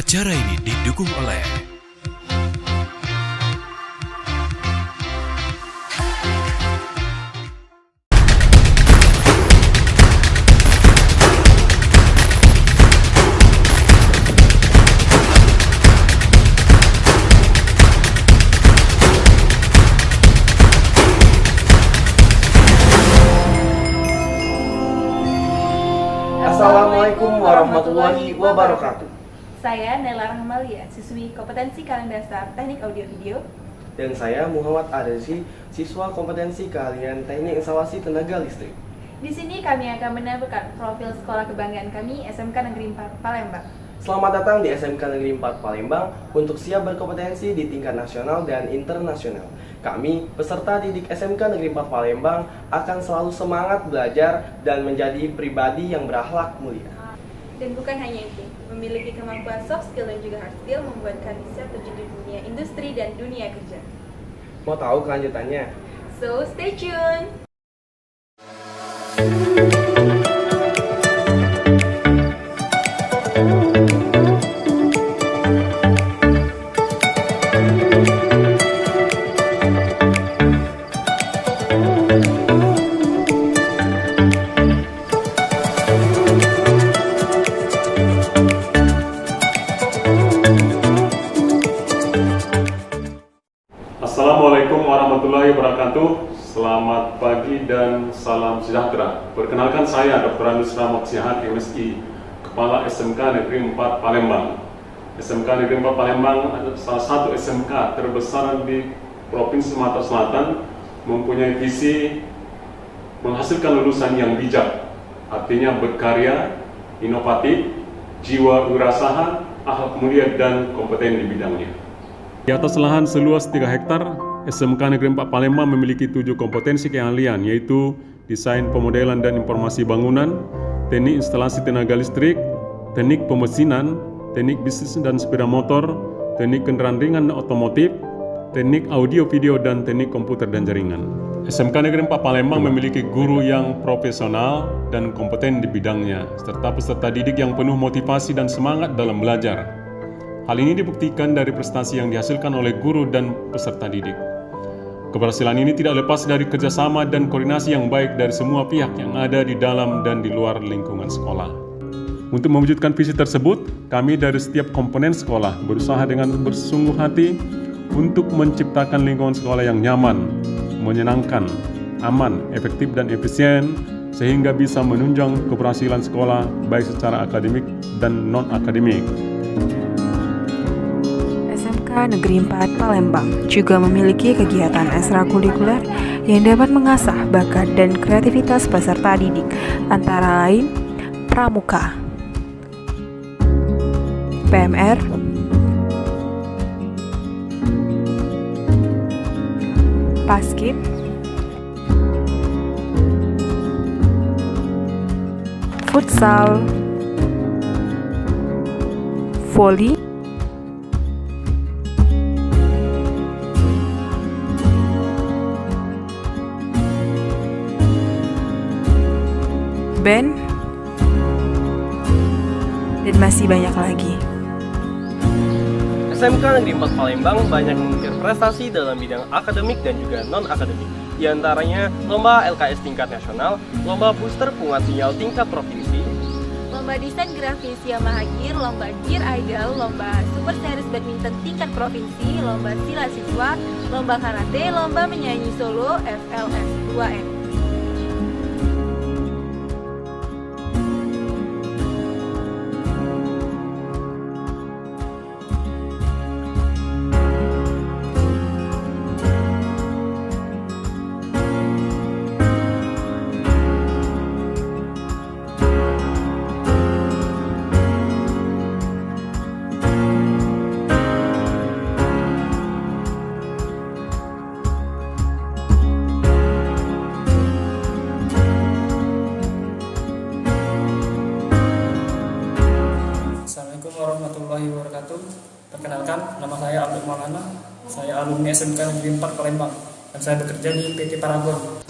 Acara ini didukung oleh Assalamualaikum warahmatullahi wabarakatuh. Saya Nela Rahmalia, siswi kompetensi kalian dasar Teknik Audio Video. Dan saya Muhammad Adesi, siswa kompetensi keahlian Teknik Instalasi Tenaga Listrik. Di sini kami akan menampilkan profil sekolah kebanggaan kami SMK Negeri 4 Palembang. Selamat datang di SMK Negeri 4 Palembang untuk siap berkompetensi di tingkat nasional dan internasional. Kami, peserta didik SMK Negeri 4 Palembang, akan selalu semangat belajar dan menjadi pribadi yang berakhlak mulia. Dan bukan hanya itu, memiliki kemampuan soft skill dan juga hard skill membuat kami siap terjun di dunia industri dan dunia kerja. Mau tahu kelanjutannya? So, stay tune! Assalamualaikum warahmatullahi wabarakatuh. Selamat pagi dan salam sejahtera. Perkenalkan saya Dr. Andus Rahmat Sihat, MSI, Kepala SMK Negeri 4 Palembang. SMK Negeri 4 Palembang adalah salah satu SMK terbesar di Provinsi Sumatera Selatan, mempunyai visi menghasilkan lulusan yang bijak, artinya berkarya, inovatif, jiwa wirausaha, akhlak mulia dan kompeten di bidangnya. Di atas lahan seluas 3 hektar, SMK Negeri 4 Palembang memiliki 7 kompetensi keahlian, yaitu desain pemodelan dan informasi bangunan, teknik instalasi tenaga listrik, teknik pemesinan, teknik bisnis dan sepeda motor, teknik kendaraan ringan dan otomotif, teknik audio video dan teknik komputer dan jaringan. SMK Negeri 4 Palembang memiliki guru yang profesional dan kompeten di bidangnya, serta peserta didik yang penuh motivasi dan semangat dalam belajar. Hal ini dibuktikan dari prestasi yang dihasilkan oleh guru dan peserta didik. Keberhasilan ini tidak lepas dari kerjasama dan koordinasi yang baik dari semua pihak yang ada di dalam dan di luar lingkungan sekolah. Untuk mewujudkan visi tersebut, kami dari setiap komponen sekolah berusaha dengan bersungguh hati untuk menciptakan lingkungan sekolah yang nyaman, menyenangkan, aman, efektif dan efisien, sehingga bisa menunjang keberhasilan sekolah baik secara akademik dan non-akademik. SMK Negeri 4 Palembang juga memiliki kegiatan ekstrakurikuler yang dapat mengasah bakat dan kreativitas peserta didik, antara lain pramuka, PMR, paskib, futsal, voli, band, dan masih banyak lagi. SMK Negeri 4 Palembang banyak mengukir prestasi dalam bidang akademik dan juga non-akademik. Di antaranya lomba LKS tingkat nasional, lomba booster penguat sinyal tingkat provinsi, Lomba desain grafis Yamaha Gear, lomba Gear Idol, lomba Super Series Badminton tingkat provinsi, lomba sila siswa, lomba karate, lomba menyanyi solo FLS 2N. Assalamualaikum warahmatullahi wabarakatuh. Perkenalkan, nama saya Abdul Maulana. Saya alumni SMK Negeri 4 Palembang dan saya bekerja di PT Paragon.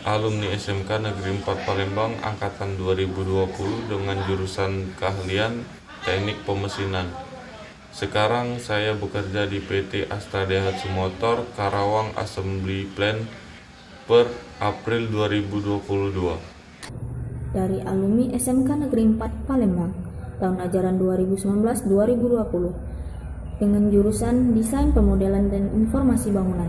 Alumni SMK Negeri 4 Palembang angkatan 2020 dengan jurusan keahlian Teknik Pemesinan. Sekarang saya bekerja di PT Astra Daihatsu Motor Karawang Assembly Plant per April 2022. Dari alumni SMK Negeri 4 Palembang tahun ajaran 2019-2020 dengan jurusan Desain Pemodelan dan Informasi Bangunan.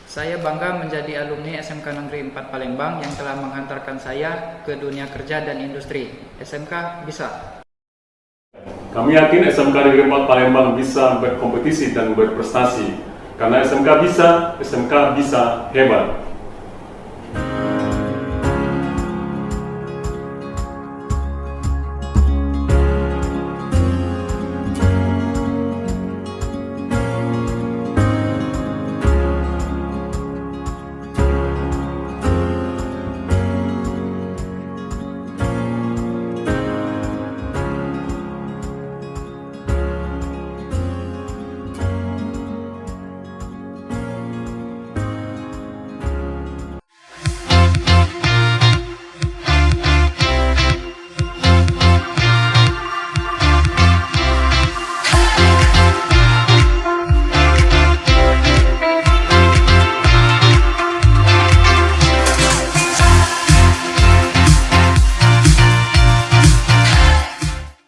Saya bangga menjadi alumni SMK Negeri 4 Palembang yang telah menghantarkan saya ke dunia kerja dan industri. SMK bisa. Kami yakin SMK Negeri 4 Palembang bisa berkompetisi dan berprestasi. Karena SMK bisa hebat.